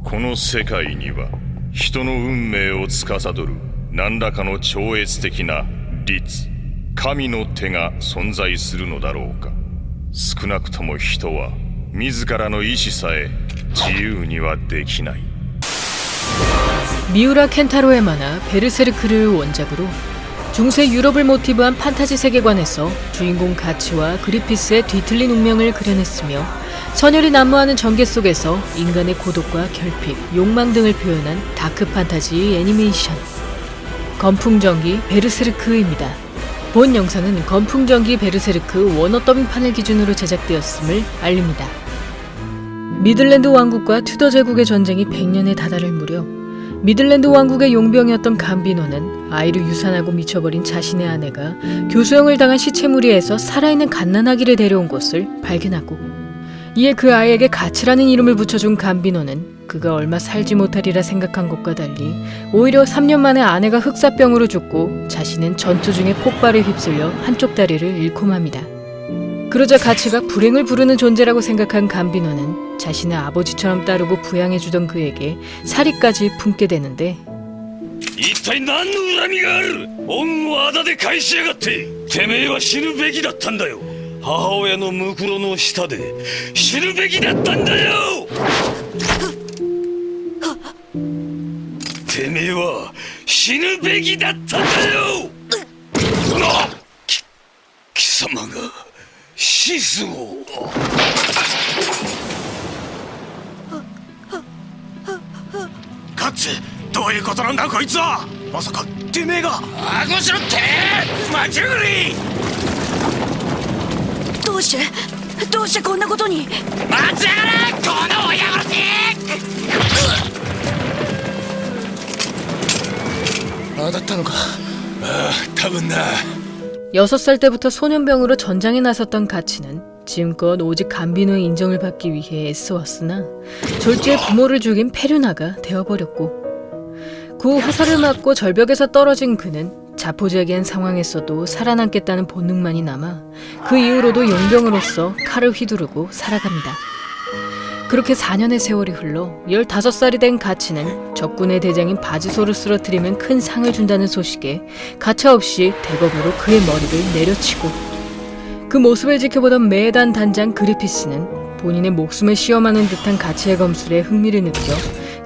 この世界には人の運命を司る何らかの超越的な律、神の手が存在するのだろうか。少なくとも人は自らの意志さえ自由にはできない。 미우라 켄타로의 만화 베르세르크를 원작으로 중세 유럽을 모티브한 판타지 세계관에서 주인공 가치와 그리피스의 뒤틀린 운명을 그려냈으며 선열이 난무하는 전개 속에서 인간의 고독과 결핍, 욕망 등을 표현한 다크 판타지 애니메이션 건풍전기 베르세르크입니다. 본 영상은 건풍전기 베르세르크 원어 더빙판을 기준으로 제작되었음을 알립니다. 미들랜드 왕국과 튜더 제국의 전쟁이 100년에 다다를 무렵 미들랜드 왕국의 용병이었던 감비노는 아이를 유산하고 미쳐버린 자신의 아내가 교수형을 당한 시체무리에서 살아있는 갓난아기를 데려온 것을 발견하고 이에 그 아이에게 가치라는 이름을 붙여준 감비노는 그가 얼마 살지 못하리라 생각한 것과 달리 오히려 3년 만에 아내가 흑사병으로 죽고 자신은 전투 중에 폭발에 휩쓸려 한쪽 다리를 잃고 맙니다. 그러자 가치가 불행을 부르는 존재라고 생각한 감비노는 자신의 아버지처럼 따르고 부양해주던 그에게 사리까지 품게 되는데 一体何の恨みがある。恩をあだで返しやがって。てめえは死ぬべきだったんだよ。母親のむくろの下で死ぬべきだったんだよ。てめえは死ぬべきだったんだよ。貴様がシスを。カッツ、どういうことなんだこいつは。まさかてめえが。あごしろって待ちやがれ。どうしてこんなことに。待ちやがれこの親殺し。ああだったのか。ああ多分な。 6살 때부터 소년병으로 전장에 나섰던 가치는 지금껏 오직 감비노의 인정을 받기 위해 애써왔으나 졸지에 부모를 죽인 페류나가 되어버렸고 그 후 화살을 맞고 절벽에서 떨어진 그는 자포자기한 상황에서도 살아남겠다는 본능만이 남아 그 이후로도 용병으로서 칼을 휘두르고 살아갑니다. 그렇게 4년의 세월이 흘러 15살이 된 가치는 적군의 대장인 바지소를 쓰러뜨리면 큰 상을 준다는 소식에 가차없이 대검으로 그의 머리를 내려치고 그 모습을 지켜보던 메단 단장 그리피스는 본인의 목숨을 시험하는 듯한 가치의 검술에 흥미를 느껴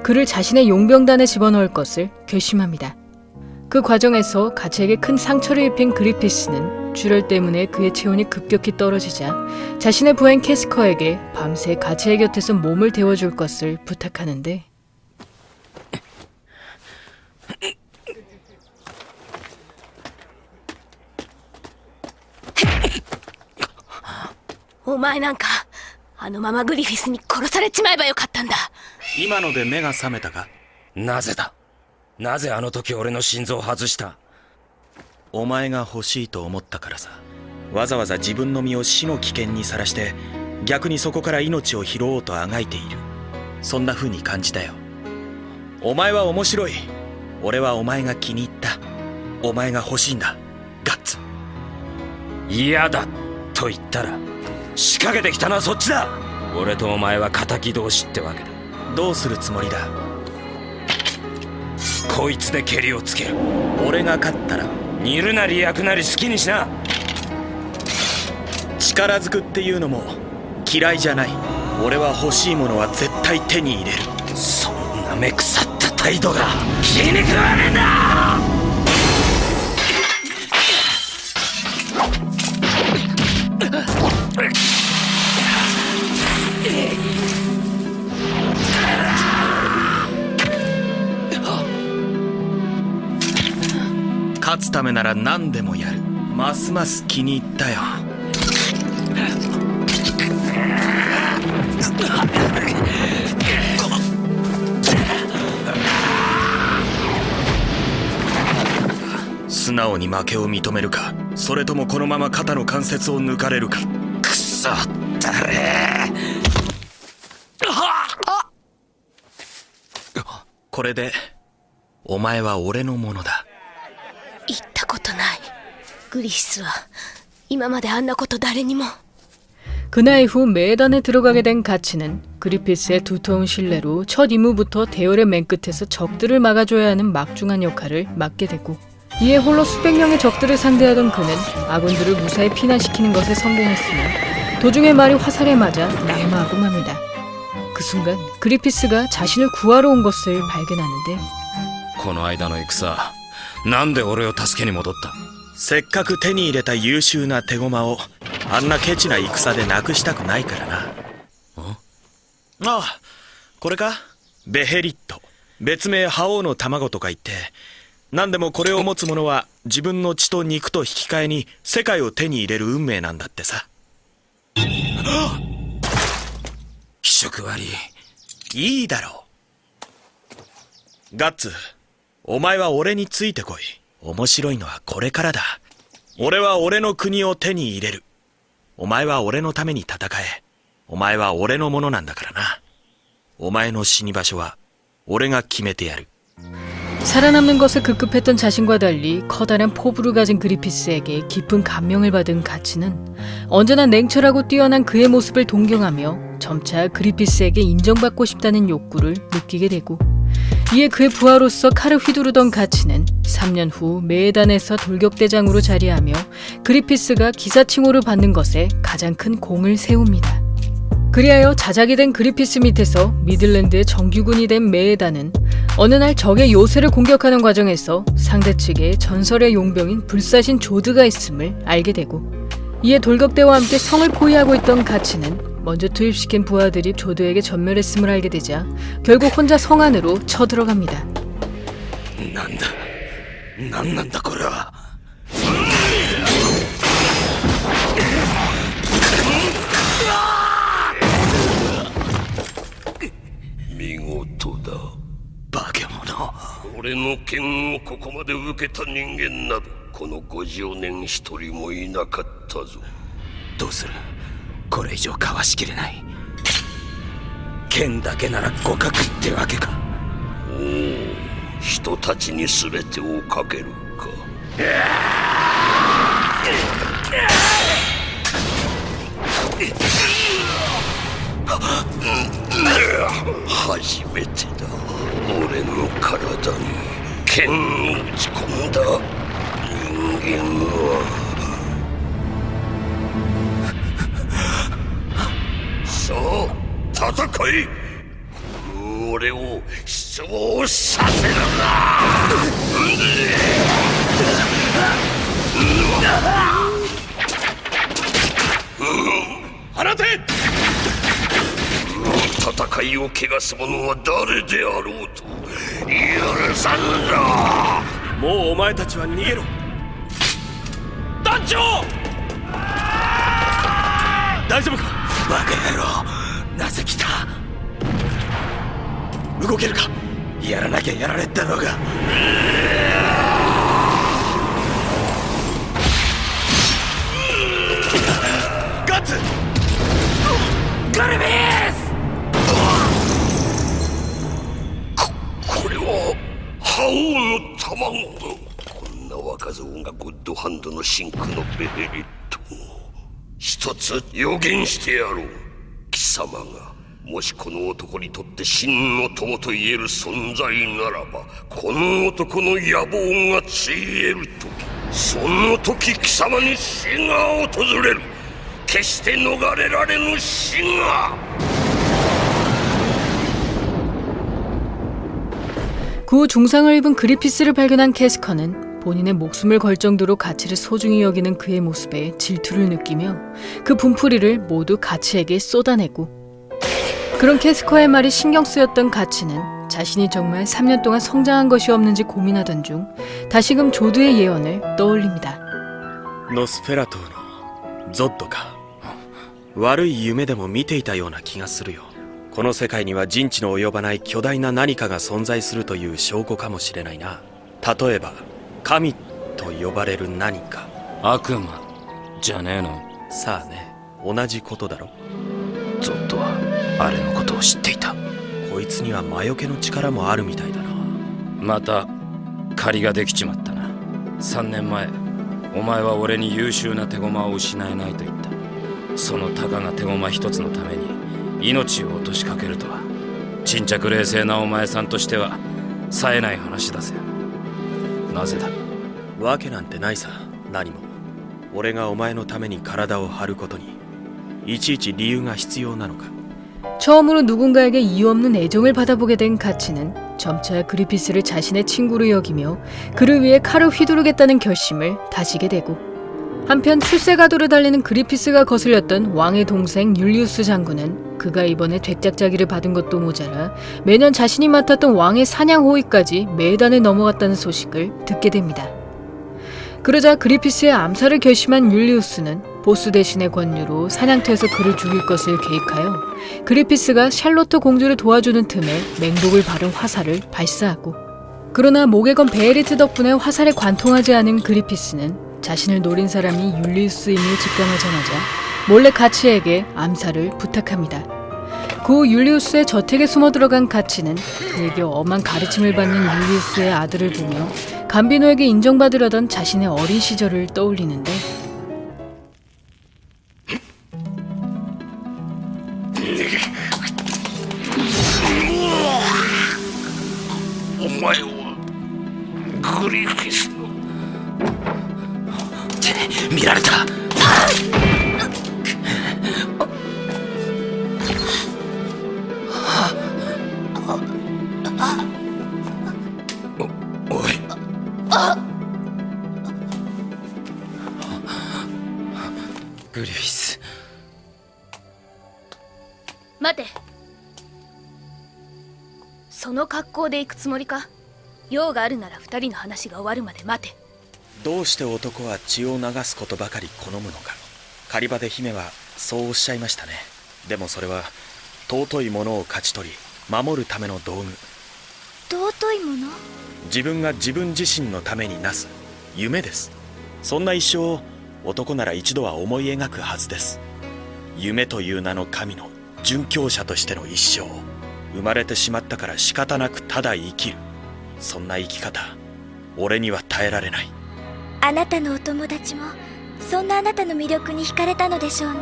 그를 자신의 용병단에 집어넣을 것을 결심합니다. 그 과정에서 가치에게 큰 상처를 입힌 그리피스는 출혈 때문에 그의 체온이 급격히 떨어지자 자신의 부하인 캐스커에게 밤새 가치의 곁에서 몸을 데워줄 것을 부탁하는데 お前なんかあのままグリフィスに殺されちまえばよかったんだ。今ので目が覚めたか。なぜだ。なぜあの時俺の心臓を外した。お前が欲しいと思ったからさ。わざわざ自分の身を死の危険にさらして逆にそこから命を拾おうとあがいている。そんな風に感じたよ。お前は面白い。俺はお前が気に入った。お前が欲しいんだガッツ。嫌だと言ったら仕掛けてきたのはそっちだ。俺とお前は敵同士ってわけだ。どうするつもりだ。こいつでケリをつける。俺が勝ったら煮るなり焼くなり好きにしな。力ずくっていうのも嫌いじゃない。俺は欲しいものは絶対手に入れる。そんな目腐った態度が気に食わねえんだ。勝つためなら何でもやる。ますます気に入ったよ。素直に負けを認めるか、それともこのまま肩の関節を抜かれるか。くそったれ。これでお前は俺のものだ。言ったことない。グリフィスは今まであんなこと誰にも。 그날 이후 메단에 들어가게 된 가치는 그리피스의 두터운 신뢰로 첫 임무부터 대열의 맨 끝에서 적들을 막아줘야 하는 막중한 역할을 맡게 되고, 이에 홀로 수백 명의 적들을 상대하던 그는 아군들을 무사히 피난시키는 것에 성공했으며 도중에 말이 화살에 맞아 낙마하고 맙니다. 그 순간 그리피스가 자신을 구하러 온 것을 발견하는데, この間の戦なんで俺を助けに戻った？せっかく手に入れた優秀な手駒をあんなケチな戦でなくしたくないからな。ああ、これか？ベヘリット、別名覇王の卵とか言って、何でもこれを持つ者は自分の血と肉と引き換えに世界を手に入れる運命なんだってさ。気色悪い。いいだろう。ガッツ、お前は俺についてこい。面白いのはこれからだ。俺は俺の国を手に入れる。お前は俺のために戦え。お前は俺のものなんだからな。お前の死に場所は俺が決めてやる。 살아남는 것에 급급했던 자신과 달리 커다란 포부를 가진 그리피스에게 깊은 감명을 받은 가치는 언제나 냉철하고 뛰어난 그의 모습을 동경하며 점차 그리피스에게 인정받고 싶다는 욕구를 느끼게 되고, 이에 그의 부하로서 칼을 휘두르던 가치는 3년 후 메단에서 돌격대장으로 자리하며 그리피스가 기사칭호를 받는 것에 가장 큰 공을 세웁니다. 그리하여 자작이 된 그리피스 밑에서 미들랜드의 정규군이 된 메에단은 어느 날 적의 요새를 공격하는 과정에서 상대 측에 전설의 용병인 불사신 조드가 있음을 알게 되고, 이에 돌격대와 함께 성을 포위하고 있던 가치는 먼저 투입시킨 부하들이 조드에게 전멸했음을 알게 되자 결국 혼자 성 안으로 쳐들어갑니다. なんだこれは。見事だ。化け物。俺の剣をここまで受けた人間などこの50年一人もいなかったぞ。どうする？これ以上かわしきれない。剣だけなら互角ってわけか。おお、人たちに全てをかけるか。初めてだ。俺の体に剣を打ち込んだ人間は。さあ戦い。俺を失望させるな。放て。戦いを汚す者は誰であろうと許さんぞ。もうお前たちは逃げろ。団長、大丈夫か？バカ野郎、なぜ来た？動けるか？やらなきゃやられたのが。ガッツ！ガルビス！これは覇王の卵だ。こんな若造がゴッドハンドの真紅のベヘリット。一つ予言してやろう。貴様がもしこの男にとって真の友と言える存在ならば、この男の野望がついえる時、その時貴様に死が訪れる。決して逃れられぬ死が。 그 후 중상을 입은 그리피스를 발견한 캐스커는 본인의 목숨을 걸 정도로 가치를 소중히 여기는 그의 모습에 질투를 느끼며 그 분풀이를 모두 가치에게 쏟아내고, 그런 캐스커의 말이 신경 쓰였던 가치는 자신이 정말 3년 동안 성장한 것이 없는지 고민하던 중 다시금 조드의 예언을 떠올립니다. ノスフェラトーのゾッドか。悪い夢でも見ていたような気がするよ。この世界には人知の及ばない巨大な何かが存在するという証拠かもしれないな。例えば神と呼ばれる何か。悪魔じゃねえの？さあね、同じことだろ。ゾッドはあれのことを知っていた。こいつには魔除けの力もあるみたいだな。また借りができちまったな。3年前お前は俺に優秀な手駒を失えないと言った。そのたかが手駒一つのために命を落としかけるとは沈着冷静なお前さんとしては冴えない話だぜ。なぜだ？わけなんてないさ。何も俺がお前のために体を張ることにいちいち理由が必要なのか。 처음으로 누군가에게 이유 없는 애정을 받아보게 된 가치는 점차 그리피스를 자신의 친구로 여기며 그를 위해 칼을 휘두르겠다는 결심을 다지게 되고, 한편 출세가도를 달리는 그리피스가 거슬렸던 왕의 동생 율리우스 장군은 그가 이번에 백작자기를 받은 것도 모자라 매년 자신이 맡았던 왕의 사냥 호위까지 매단에 넘어갔다는 소식을 듣게 됩니다. 그러자 그리피스의 암살을 결심한 율리우스는 보스 대신의 권유로 사냥터에서 그를 죽일 것을 계획하여 그리피스가 샬로트 공주를 도와주는 틈에 맹독을 바른 화살을 발사하고, 그러나 목에 건 베에리트 덕분에 화살에 관통하지 않은 그리피스는 자신을 노린 사람이 율리우스임을 직감하자마자 몰래 가치에게 암살을 부탁합니다. 그 후 율리우스의 저택에 숨어 들어간 가치는 그에게 엄한 가르침을 받는 율리우스의 아들을 보며 감비노에게 인정받으려던 자신의 어린 시절을 떠올리는데, お前はグリフィスのって見られた。おい、グリフィス。待て。その格好で行くつもりか？用があるなら二人の話が終わるまで待て。どうして男は血を流すことばかり好むのか。狩場で姫はそうおっしゃいましたね。でもそれは尊いものを勝ち取り守るための道具。尊いもの？自分が自分自身のためになす夢です。そんな一生を男なら一度は思い描くはずです。夢という名の神の殉教者としての一生。生まれてしまったから仕方なくただ生きる。そんな生き方、俺には耐えられない。あなたのお友達もそんなあなたの魅力に惹かれたのでしょうね。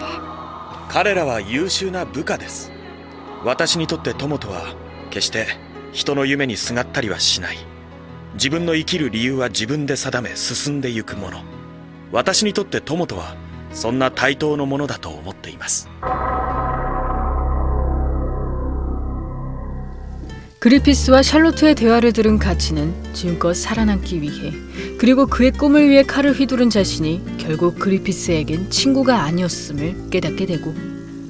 彼らは優秀な部下です。私にとって友とは決して人の夢にすがったりはしない。自分の生きる理由は自分で定め進んでゆくもの。私にとって友とはそんな対等のものだと思っています。 그리피스와 샬로트의 대화를 들은 가치는 지금껏 살아남기 위해, 그리고 그의 꿈을 위해 칼을 휘두른 자신이 결국 그리피스에겐 친구가 아니었음을 깨닫게 되고,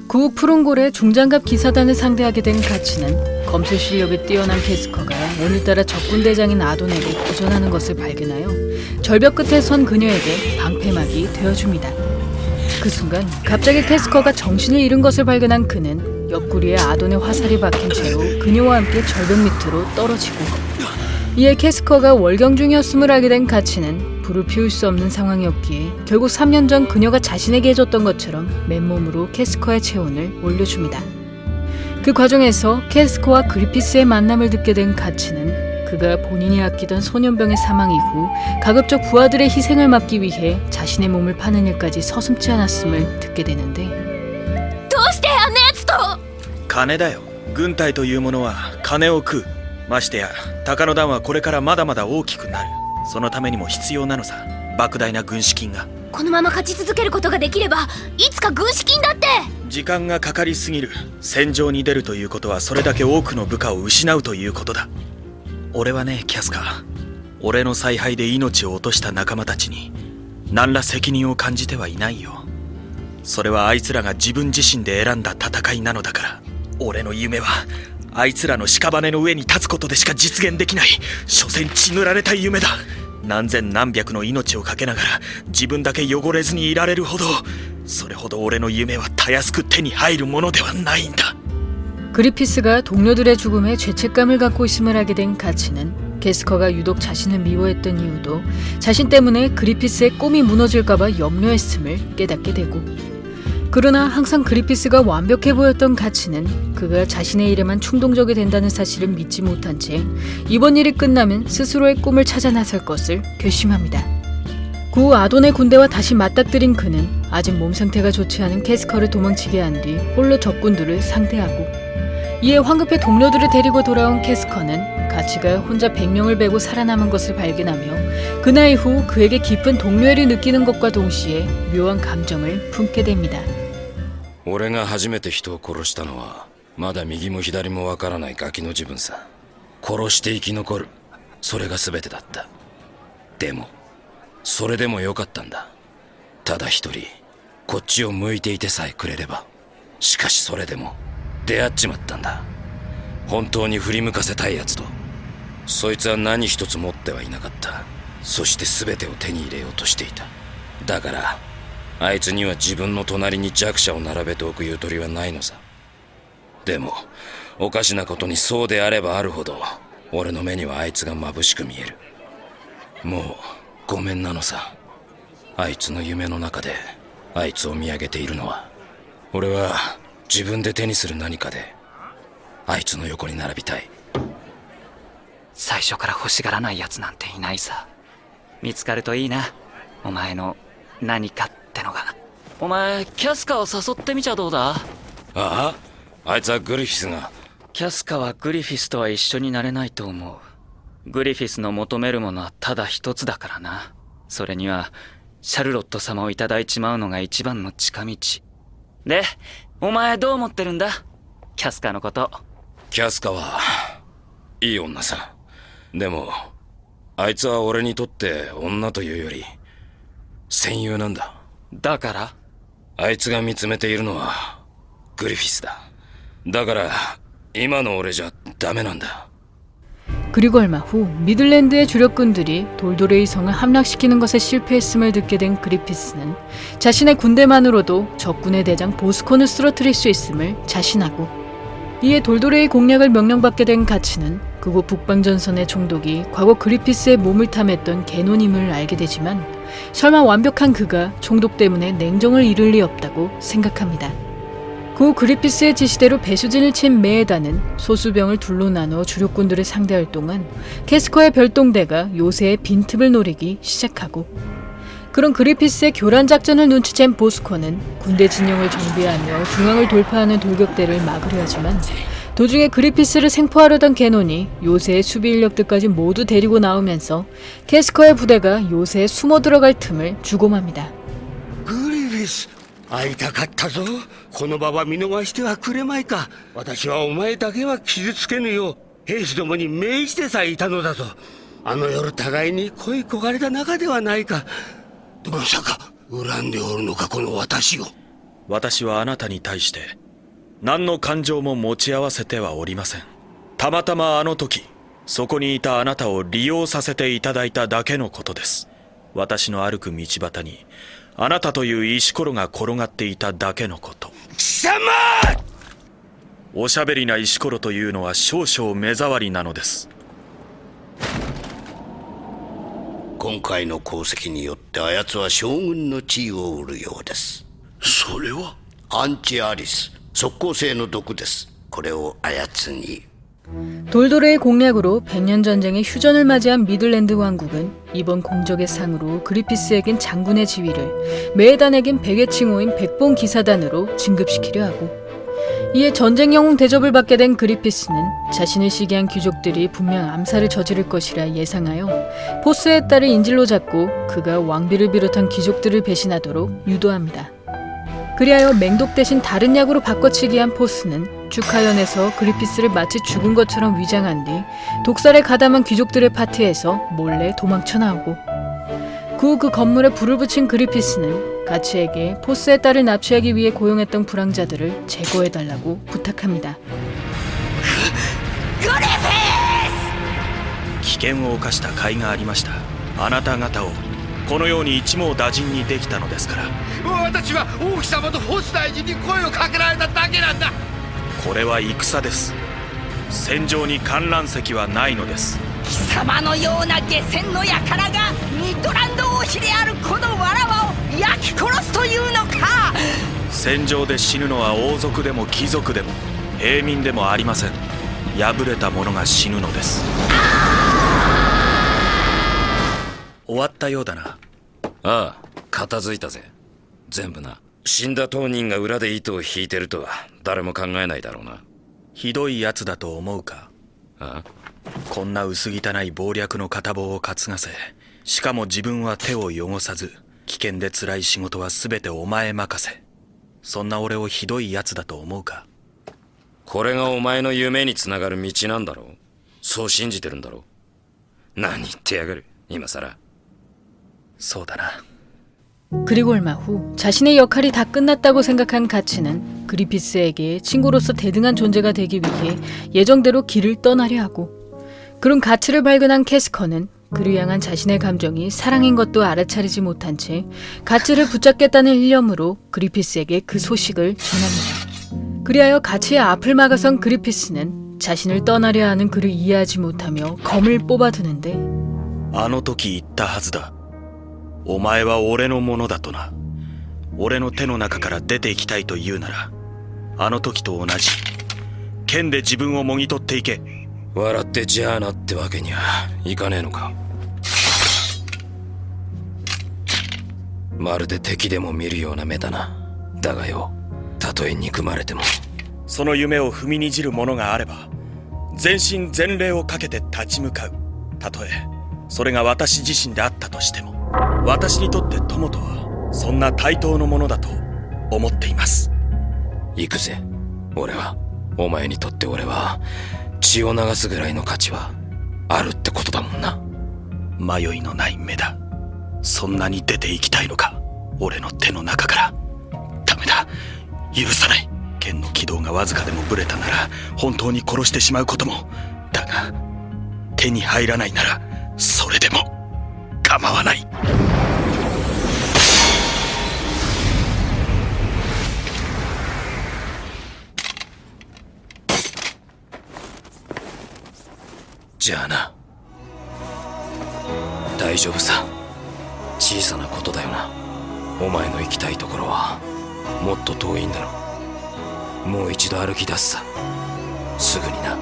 그 후 푸른골의 중장갑 기사단을 상대하게 된 가치는 검술 실력이 뛰어난 캐스커가 오늘따라 적군 대장인 아돈에게 도전하는 것을 발견하여 절벽 끝에 선 그녀에게 방패막이 되어줍니다. 그 순간 갑자기 캐스커가 정신을 잃은 것을 발견한 그는 옆구리에 아돈의 화살이 박힌 채로 그녀와 함께 절벽 밑으로 떨어지고, 이에 캐스커가 월경 중이었음을 알게 된 가치는 불을 피울 수 없는 상황이었기에 결국 3년 전 그녀가 자신에게 해줬던 것처럼 맨몸으로 캐스커의 체온을 올려줍니다. 그 과정에서 캐스커와 그리피스의 만남을 듣게 된 가치는 그가 본인이 아끼던 소년병의 사망 이후 가급적 부하들의 희생을 막기 위해 자신의 몸을 파는 일까지 서슴지 않았음을 듣게 되는데, どうしてあんなやつと？金だよ。軍隊というものは金を食う。ましてや高野団はこれからまだまだ大きくなる。そのためにも必要なのさ、莫大な軍資金が。このまま勝ち続けることができればいつか軍資金だって。時間がかかりすぎる。戦場に出るということはそれだけ多くの部下を失うということだ。俺はね、キャスカ、俺の采配で命を落とした仲間たちに何ら責任を感じてはいないよ。それはあいつらが自分自身で選んだ戦いなのだから。俺の夢はあいつらの屍の上に立つことでしか実現できない、所詮血塗られた夢だ。何千何百の命をかけながら自分だけ汚れずにいられるほど、それほど俺の夢はたやすく手に入るものではないんだ。 그리피스가 동료들의 죽음에 죄책감을 갖고 있음을 알게 된 가치는 캐스커가 유독 자신을 미워했던 이유도 자신 때문에 그리피스의 꿈이 무너질까봐 염려했음을 깨닫게 되고, 그러나 항상 그리피스가 완벽해 보였던 가치는 그가 자신의 일에만 충동적이 된다는 사실을 믿지 못한 채 이번 일이 끝나면 스스로의 꿈을 찾아 나설 것을 결심합니다. 구 아돈의 군대와 다시 맞닥뜨린 그는 아직 몸 상태가 좋지 않은 캐스커를 도망치게 한 뒤 홀로 적군들을 상대하고, 이에 황급히 동료들을 데리고 돌아온 캐스커는 가치가 혼자 100명을 베고 살아남은 것을 발견하며 그날 이후 그에게 깊은 동료애를 느끼는 것과 동시에 묘한 감정을 품게 됩니다. 俺が初めて人を殺したのはまだ右も左もわからないガキの自分さ。殺して生き残る、それが全てだった。でもそれでもよかったんだ。ただ一人こっちを向いていてさえくれれば。しかしそれでも出会っちまったんだ。本当に振り向かせたいやつと。そいつは何一つ持ってはいなかった。そして全てを手に入れようとしていた。だからあいつには自分の隣に弱者を並べておくゆとりはないのさ。でもおかしなことにそうであればあるほど俺の目にはあいつが眩しく見える。もうごめんなのさ。あいつの夢の中であいつを見上げているのは、俺は自分で手にする何かであいつの横に並びたい。最初から欲しがらないやつなんていないさ。見つかるといいな、お前の何かってのが。お前キャスカを誘ってみちゃどうだ？ああ、あいつはグリフィスが。キャスカはグリフィスとは一緒になれないと思う。グリフィスの求めるものはただ一つだからな。それにはシャルロット様をいただいちまうのが一番の近道で。お前どう思ってるんだ、キャスカのこと。キャスカはいい女さ。でもあいつは俺にとって女というより戦友なんだ。だからあいつが見つめているのはグリフィスだ。だから今の俺じゃダメなんだ。 그리고 얼마 후 미들랜드의 주력군들이 돌도레이 성을 함락시키는 것에 실패했음을 듣게 된 그리피스는 자신의 군대만으로도 적군의 대장 보스콘을 쓰러뜨릴 수 있음을 자신하고, 이에 돌도레이 공략을 명령받게 된 가치는 그곳 북방전선의 총독이 과거 그리피스의 몸을 탐했던 게논임을 알게 되지만 설마 완벽한 그가 총독 때문에 냉정을 잃을 리 없다고 생각합니다. 그 그리피스의 지시대로 배수진을 친 메에다는 소수병을 둘로 나눠 주력군들을 상대할 동안 캐스커의 별동대가 요새의 빈틈을 노리기 시작하고, 그런 그리피스의 교란 작전을 눈치챈 보스코는 군대 진영을 정비하며 중앙을 돌파하는 돌격대를 막으려 하지만 도중에 그리피스를 생포하려던 게논이 요새의 수비 인력들까지 모두 데리고 나오면서 캐스커의 부대가 요새에 숨어 들어갈 틈을 주고 맙니다. グリフィス、会いたかったぞ。この場は見逃してはくれまいか。私はお前だけは傷つけぬよう兵士どもに命じてさえいたのだぞ。あの夜互いに恋焦がれた仲ではないか。まさか恨んでおるのか、この私を。私はあなたに対して何の感情も持ち合わせてはおりません。たまたまあの時そこにいたあなたを利用させていただいただけのことです。私の歩く道端にあなたという石ころが転がっていただけのこと。貴様！おしゃべりな石ころというのは少々目障りなのです。今回の功績によってあやつは将軍の地位を得るようです。それはアンチアリス、即効性の毒です。これをあやつに。 돌도레의 공략으로 100년 전쟁의 휴전을 맞이한 미들랜드 왕국은 이번 공적의 상으로 그리피스에겐 장군의 지위를, 메에단에겐 백의 칭호인 백봉 기사단으로 진급시키려 하고, 이에 전쟁 영웅 대접을 받게 된 그리피스는 자신을 시기한 귀족들이 분명 암살을 저지를 것이라 예상하여 포스의 딸을 인질로 잡고 그가 왕비를 비롯한 귀족들을 배신하도록 유도합니다. 그리하여 맹독 대신 다른 약으로 바꿔치기 한 포스는 축하연에서 그리피스를 마치 죽은 것처럼 위장한 뒤 독살에 가담한 귀족들의 파티에서 몰래 도망쳐 나오고, 그 건물에 불을 붙인 그리피스는 가치에게 포스의 딸을 납치하기 위해 고용했던 불황자들을 제거해달라고 부탁합니다. 危険を冒した甲斐がありました。あなた方をこのように一網打尽にできたのですから。私は王妃様とフォス大臣に声をかけられただけなんだ。これは戦です。戦場に観覧席はないのです。貴様のような下船の輩がミッドランド王妃であるこのわらわを焼き殺すというのか。戦場で死ぬのは王族でも貴族でも平民でもありません。敗れた者が死ぬのです。終わったようだな。ああ、片付いたぜ。全部な。死んだ当人が裏で糸を引いてるとは誰も考えないだろうな。ひどいやつだと思うか？ああ、こんな薄汚い謀略の片棒を担がせ、しかも自分は手を汚さず、危険で辛い仕事は全てお前任せ。そんな俺をひどいやつだと思うか？これがお前の夢につながる道なんだろう。そう信じてるんだろう。何言ってやがる今さら。そうだな。 그리고 얼마 후 자신의 역할이 다 끝났다고 생각한 가치는 그리피스에게 친구로서 대등한 존재가 되기 위해 예정대로 길을 떠나려 하고, 그런 가치를 발견한 캐스커는 그를 향한 자신의 감정이 사랑인 것도 알아차리지 못한 채 가치를 붙잡겠다는 일념으로 그리피스에게 그 소식을 전합니다. 그리하여 가치의 앞을 막아선 그리피스는 자신을 떠나려 하는 그를 이해하지 못하며 검을 뽑아두는데, あの時言ったはずだ。お前は俺のものだとな。俺の手の中から出ていきたいと言うなら、あの時と同じ剣で自分をもぎ取っていけ。笑ってじゃあなってわけにはいかねえのか。まるで敵でも見るような目だな。だがよ、たとえ憎まれても。その夢を踏みにじる者があれば、全身全霊をかけて立ち向かう。たとえそれが私自身であったとしても、私にとって友とはそんな対等のものだと思っています。行くぜ。俺は、お前にとって俺は血を流すぐらいの価値はあるってことだもんな。迷いのない目だ。そんなに出ていきたいのか、俺の手の中から。ダメだ、許さない。剣の軌道がわずかでもブレたなら本当に殺してしまうことも。だが手に入らないならそれでも構わない。じゃあな。大丈夫さ。小さなことだよな。お前の行きたいところはもっと遠いんだろ。もう一度歩き出すさ。すぐにな。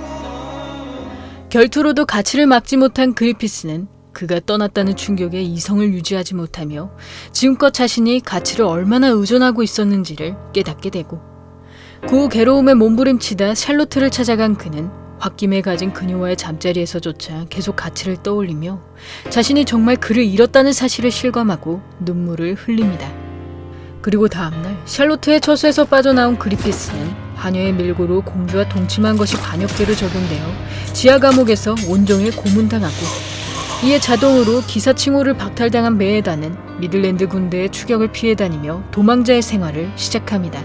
결투로도 가치를 막지 못한 그리피스는 그가 떠났다는 충격에 이성을 유지하지 못하며 지금껏 자신이 가치를 얼마나 의존하고 있었는지를 깨닫게 되고, 그 후 괴로움에 몸부림치다 샬로트를 찾아간 그는 홧김에 가진 그녀와의 잠자리에서조차 계속 가치를 떠올리며 자신이 정말 그를 잃었다는 사실을 실감하고 눈물을 흘립니다. 그리고 다음날 샬로트의 처수에서 빠져나온 그리피스는 하녀의 밀고로 공주와 동침한 것이 반역죄로 적용되어 지하 감옥에서 온종일 고문당하고, 이에 자동으로 기사 칭호를 박탈당한 메에다는 미들랜드 군대의 추격을 피해 다니며 도망자의 생활을 시작합니다.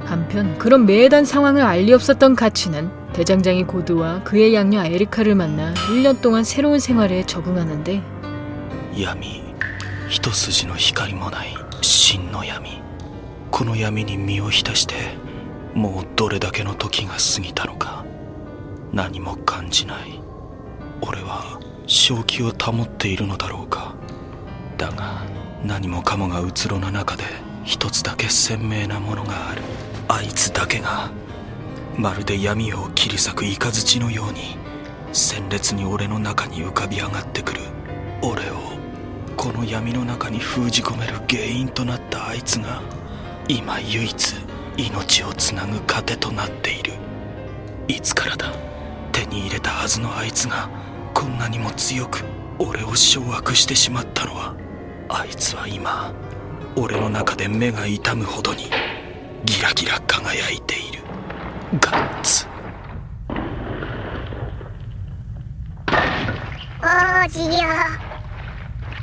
한편 그런 메에단 상황을 알 리 없었던 가치는 대장장이 고드와 그의 양녀 에리카를 만나 1년 동안 새로운 생활에 적응하는데, 闇、一筋の光もない真の闇。この闇に身を浸してもうどれだけの時が過ぎたのか。何も感じない。俺は正気を保っているのだろうか。だが何もかもがうつろな中で一つだけ鮮明なものがある。あいつだけがまるで闇を切り裂く雷のように鮮烈に俺の中に浮かび上がってくる。俺をこの闇の中に封じ込める原因となったあいつが今唯一命をつなぐ糧となっている。いつからだ、手に入れたはずのあいつがこんなにも強く俺を掌握してしまったのは。あいつは今俺の中で目が痛むほどにギラギラ輝いている。ガッツ。王子よ、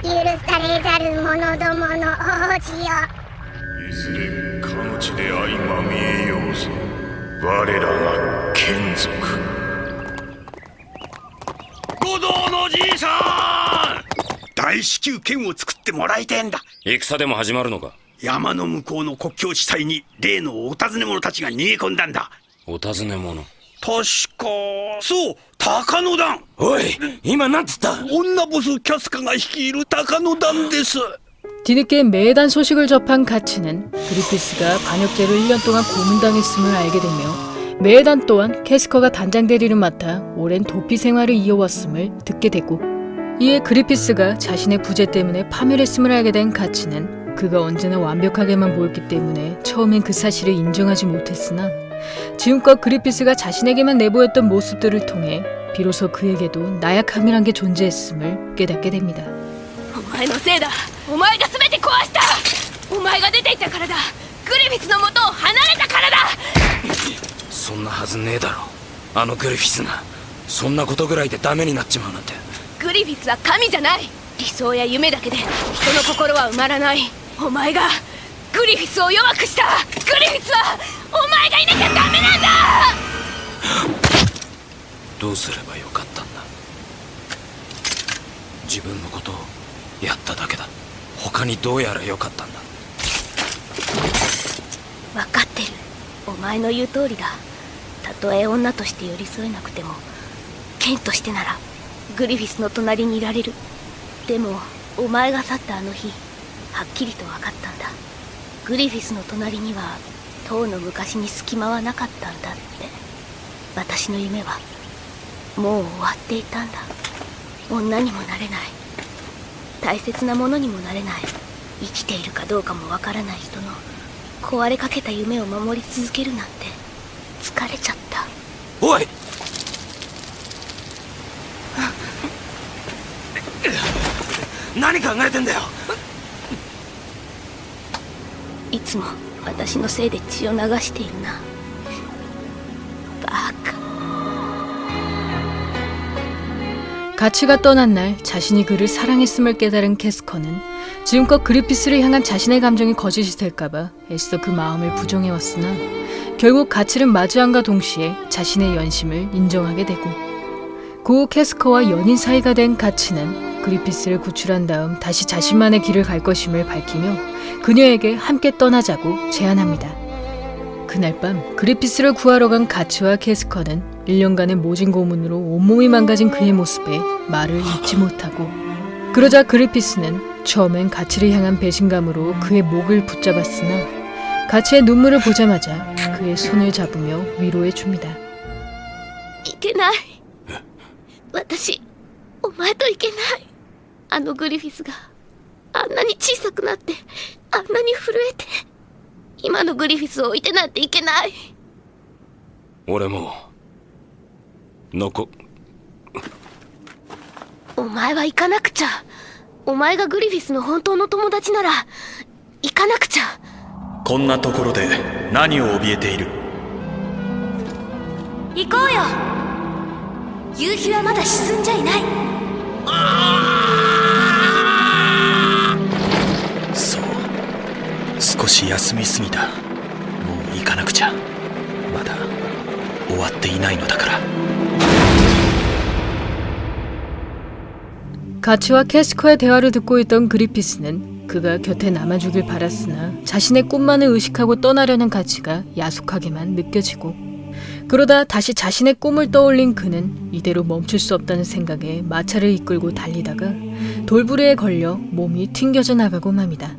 許されざる者どもの王子よ。いずれかの地で相まみえようぞ。我らが眷属。五道のじいさん、大至急剣を作ってもらいてえんだ。戦でも始まるのか。山の向こうの国境地帯に例のお尋ね者たちが逃げ込んだんだ。お尋ね者。確かそう、高野団。おい、今なんつった。女ボスキャスカが率いる高野団です。 뒤늦게 메에단 소식을 접한 가치는 그리피스가 반역죄로 1년 동안 고문당했음을 알게 되며, 메에단 또한 캐스커가 단장 대리를 맡아 오랜 도피 생활을 이어왔음을 듣게 되고, 이에 그리피스가 자신의 부재 때문에 파멸했음을 알게 된 가치는 그가 언제나 완벽하게만 보였기 때문에 처음엔 그 사실을 인정하지 못했으나 지금껏 그리피스가 자신에게만 내보였던 모습들을 통해 비로소 그에게도 나약함이란 게 존재했음을 깨닫게 됩니다. お前のせいだ。お前が全て壊した。お前が出ていったからだ。グリフィスの元を離れたからだ。そんなはずねえだろ。あのグリフィスがそんなことぐらいでダメになっちまうなんて。グリフィスは神じゃない。理想や夢だけで人の心は埋まらない。お前がグリフィスを弱くした。グリフィスはお前がいなきゃダメなんだ。どうすればよかったんだ。自分のことをやっただけだ。他にどうやらよかったんだ。分かってる。お前の言う通りだ。たとえ女として寄り添えなくても剣としてならグリフィスの隣にいられる。でもお前が去ったあの日はっきりと分かったんだ。グリフィスの隣にはとうの昔に隙間はなかったんだって。私の夢はもう終わっていたんだ。女にもなれない。大切なものにもなれない。生きているかどうかもわからない人の壊れかけた夢を守り続けるなんて疲れちゃった。おい何考えてんだよ。いつも私のせいで血を流しているな。バカ。 가치가 떠난 날 자신이 그를 사랑했음을 깨달은 캐스커는 지금껏 그리피스를 향한 자신의 감정이 거짓이 될까봐 애써 그 마음을 부정해왔으나 결국 가치를 마주함과 동시에 자신의 연심을 인정하게 되고 그 후 캐스커와 연인 사이가 된 가치는 그리피스를 구출한 다음 다시 자신만의 길을 갈 것임을 밝히며 그녀에게 함께 떠나자고 제안합니다. 그날 밤 그리피스를 구하러 간 가치와 캐스커는 1년간의 모진 고문으로 온몸이 망가진 그의 모습에 말을 잇지 못하고 그러자 그리피스는 처음엔 가치를 향한 배신감으로 그의 목을 붙잡았으나 가치의 눈물을 보자마자 그의 손을 잡으며 위로해 줍니다. いけない。私、お前といけない。あのグリフィスがあんなに小さくなってあんなに震えて今のグリフィスを置いてなんていけない。俺もお前は行かなくちゃ。お前がグリフィスの本当の友達なら行かなくちゃ。こんなところで何を怯えている。行こうよ。夕日はまだ沈んじゃいない。そう少し休みすぎた。もう行かなくちゃ。まだ終わっていないのだから。 가치와 캐스커의 대화를 듣고 있던 그리피스는 그가 곁에 남아주길 바랐으나 자신의 꿈만을 의식하고 떠나려는 가치가 야속하게만 느껴지고 그러다 다시 자신의 꿈을 떠올린 그는 이대로 멈출 수 없다는 생각에 마차를 이끌고 달리다가 돌부리에 걸려 몸이 튕겨져 나가고 맙니다.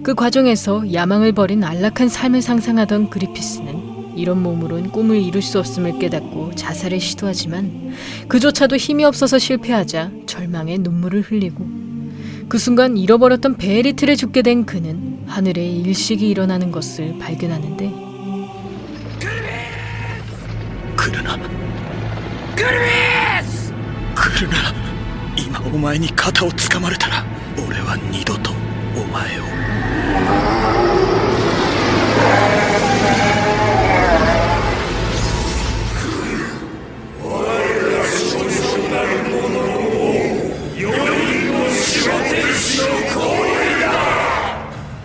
그 과정에서 야망을 버린 안락한 삶을 상상하던 그리피스는 이런 몸으론 꿈을 이룰 수 없음을 깨닫고 자살을 시도하지만 그조차도 힘이 없어서 실패하자 절망의 눈물을 흘리고 그 순간 잃어버렸던 베에리트를 죽게 된 그는 하늘에 일식이 일어나는 것을 발견하는데 그르나今お前に肩をつかまれたら俺は二度とお前を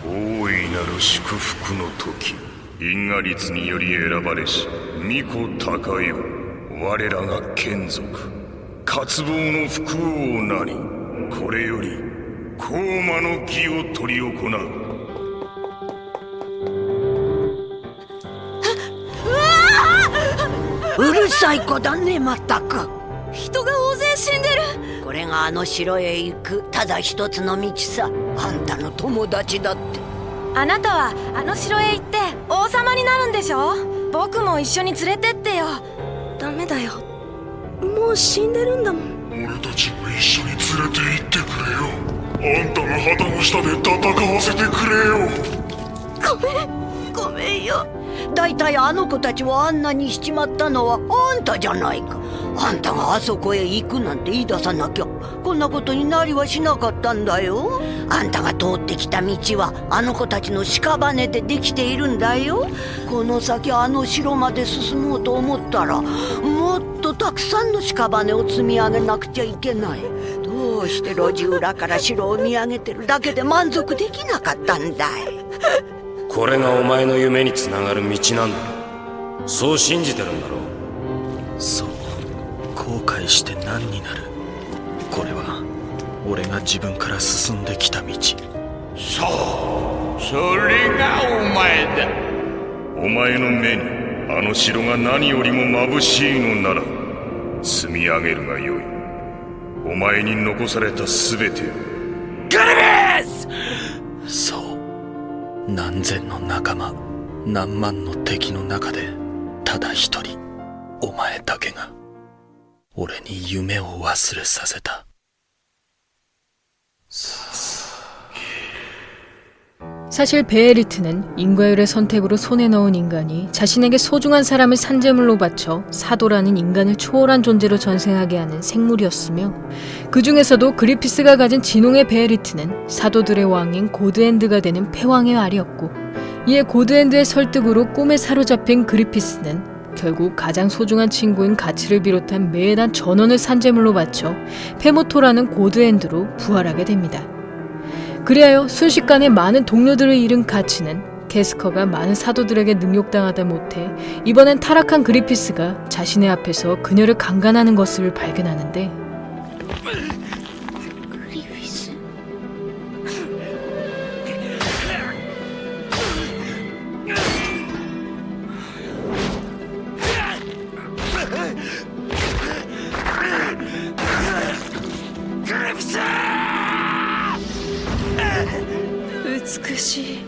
大いなる祝福の時因果律により選ばれし巫女高よ我らが眷属渇望の福王なりこれより高魔の儀を執り行う。 うるさい子だねまったく。人が大勢死んでる。これがあの城へ行くただ一つの道さ。あんたの友達だって。あなたはあの城へ行って王様になるんでしょ。僕も一緒に連れてってよ。ダメだよ。もう死んでるんだもん。たちも一緒に連れて行ってくれよ。あんたの旗の下で戦わせてくれよ。ごめんよ。だいたいあの子たちをあんなにしちまったのはあんたじゃないか。あんたがあそこへ行くなんて言い出さなきゃこんなことになりはしなかったんだよ。あんたが通ってきた道はあの子たちの屍でできているんだよ。この先あの城まで進もうと思ったらもっとたくさんの屍を積み上げなくちゃいけない。どうして路地裏から城を見上げてるだけで満足できなかったんだい。これがお前の夢につながる道なんだろう。そう信じてるんだろう。そう、後悔して何になる。これは俺が自分から進んできた道。そう、それがお前だ。お前の目にあの城が何よりも眩しいのなら積み上げるがよい。お前に残された全てを。そう、何千の仲間、何万の敵の中でただ一人、お前だけが俺に夢を忘れさせた。사실 베에리트는 인과율의 선택으로 손에 넣은 인간이 자신에게 소중한 사람을 산재물로 바쳐 사도라는 인간을 초월한 존재로 전생하게 하는 생물이었으며 그 중에서도 그리피스가 가진 진홍의 베에리트는 사도들의 왕인 고드엔드가 되는 패왕의 알이었고 이에 고드엔드의 설득으로 꿈에 사로잡힌 그리피스는 결국 가장 소중한 친구인 가치를 비롯한 매단 전원을 산재물로 바쳐 페모토라는 고드엔드로 부활하게 됩니다. 그리하여 순식간에 많은 동료들을 잃은 가치는 캐스커가 많은 사도들에게 능욕당하다 못해 이번엔 타락한 그리피스가 자신의 앞에서 그녀를 강간하는 것을 발견하는데 그리피스. 美しい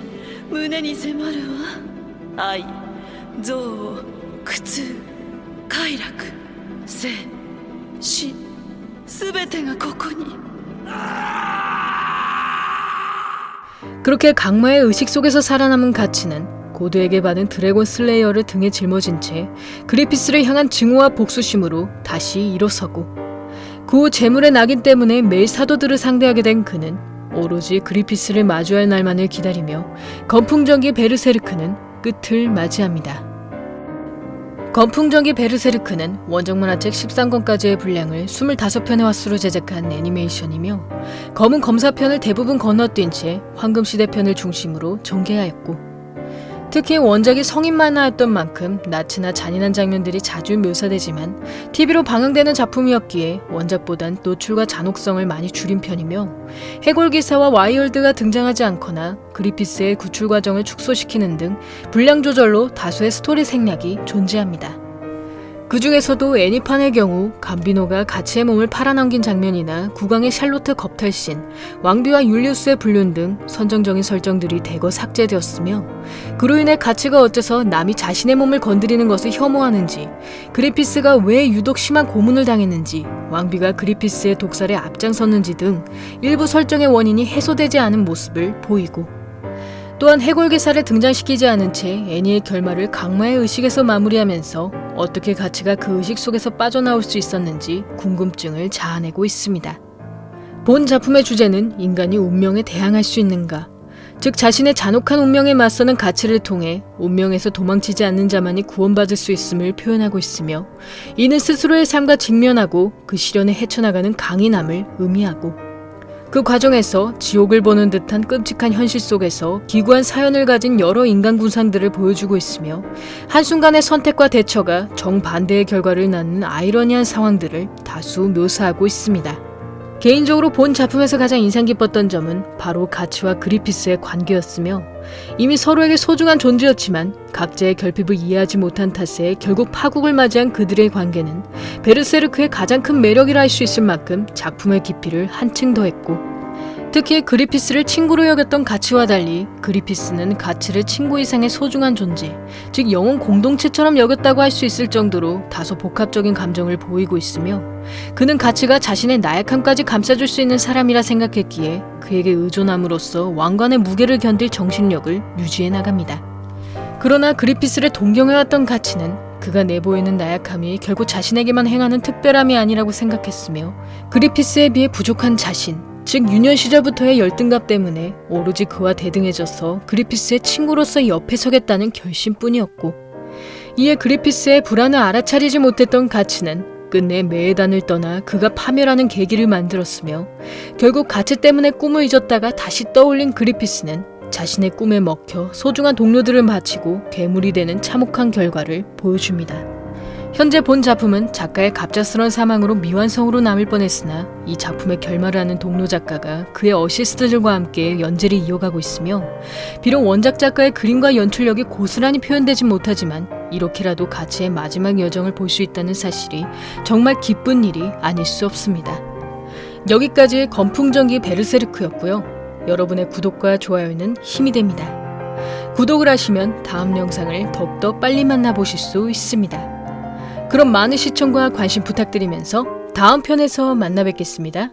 胸に迫るわ。愛、憎悪、苦痛、快楽、生、死、すべてがここに。 그렇게 강마의 의식 속에서 살아남은 가치는 고드에게 받은 드래곤 슬레이어를 등에 짊어진 채 그리피스를 향한 증오와 복수심으로 다시 일어서고 그 후 재물의 낙인 때문에 매일 사도들을 상대하게 된 그는 오로지 그리피스를 마주할 날만을 기다리며 건풍전기 베르세르크는 끝을 맞이합니다. 건풍전기 베르세르크는 원작 만화책 13권까지의 분량을 25편의 화수로 제작한 애니메이션이며 검은 검사편을 대부분 건너뛴 채 황금시대 편을 중심으로 전개하였고 특히 원작이 성인 만화였던 만큼 낯이나 잔인한 장면들이 자주 묘사되지만 TV로 방영되는 작품이었기에 원작보단 노출과 잔혹성을 많이 줄인 편이며 해골기사와 와이월드가 등장하지 않거나 그리피스의 구출 과정을 축소시키는 등 분량 조절로 다수의 스토리 생략이 존재합니다. 그 중에서도 애니판의 경우 감비노가 가치의 몸을 팔아넘긴 장면이나 국왕의 샬로트 겁탈신, 왕비와 율리우스의 불륜 등 선정적인 설정들이 대거 삭제되었으며 그로 인해 가치가 어째서 남이 자신의 몸을 건드리는 것을 혐오하는지, 그리피스가 왜 유독 심한 고문을 당했는지, 왕비가 그리피스의 독살에 앞장섰는지 등 일부 설정의 원인이 해소되지 않은 모습을 보이고 또한 해골기사를 등장시키지 않은 채 애니의 결말을 강마의 의식에서 마무리하면서 어떻게 가치가 그 의식 속에서 빠져나올 수 있었는지 궁금증을 자아내고 있습니다. 본 작품의 주제는 인간이 운명에 대항할 수 있는가, 즉 자신의 잔혹한 운명에 맞서는 가치를 통해 운명에서 도망치지 않는 자만이 구원받을 수 있음을 표현하고 있으며 이는 스스로의 삶과 직면하고 그 시련에 헤쳐나가는 강인함을 의미하고 그 과정에서 지옥을 보는 듯한 끔찍한 현실 속에서 기구한 사연을 가진 여러 인간 군상들을 보여주고 있으며 한순간의 선택과 대처가 정반대의 결과를 낳는 아이러니한 상황들을 다수 묘사하고 있습니다. 개인적으로 본 작품에서 가장 인상 깊었던 점은 바로 가치와 그리피스의 관계였으며 이미 서로에게 소중한 존재였지만 각자의 결핍을 이해하지 못한 탓에 결국 파국을 맞이한 그들의 관계는 베르세르크의 가장 큰 매력이라 할 수 있을 만큼 작품의 깊이를 한층 더했고 특히 그리피스를 친구로 여겼던 가치와 달리 그리피스는 가치를 친구 이상의 소중한 존재, 즉 영혼 공동체처럼 여겼다고 할 수 있을 정도로 다소 복합적인 감정을 보이고 있으며 그는 가치가 자신의 나약함까지 감싸줄 수 있는 사람이라 생각했기에 그에게 의존함으로써 왕관의 무게를 견딜 정신력을 유지해 나갑니다. 그러나 그리피스를 동경해왔던 가치는 그가 내보이는 나약함이 결국 자신에게만 행하는 특별함이 아니라고 생각했으며 그리피스에 비해 부족한 자신, 즉 유년 시절부터의 열등감 때문에 오로지 그와 대등해져서 그리피스의 친구로서 옆에 서겠다는 결심뿐이었고 이에 그리피스의 불안을 알아차리지 못했던 가치는 끝내 메에단을 떠나 그가 파멸하는 계기를 만들었으며 결국 가치 때문에 꿈을 잊었다가 다시 떠올린 그리피스는 자신의 꿈에 먹혀 소중한 동료들을 바치고 괴물이 되는 참혹한 결과를 보여줍니다. 현재 본 작품은 작가의 갑작스러운 사망으로 미완성으로 남을 뻔했으나 이 작품의 결말을 아는 동료 작가가 그의 어시스트들과 함께 연재를 이어가고 있으며 비록 원작 작가의 그림과 연출력이 고스란히 표현되진 못하지만 이렇게라도 가치의 마지막 여정을 볼 수 있다는 사실이 정말 기쁜 일이 아닐 수 없습니다. 여기까지 건풍전기 베르세르크였고요. 여러분의 구독과 좋아요는 힘이 됩니다. 구독을 하시면 다음 영상을 더욱더 빨리 만나보실 수 있습니다. 그럼 많은 시청과 관심 부탁드리면서 다음 편에서 만나 뵙겠습니다.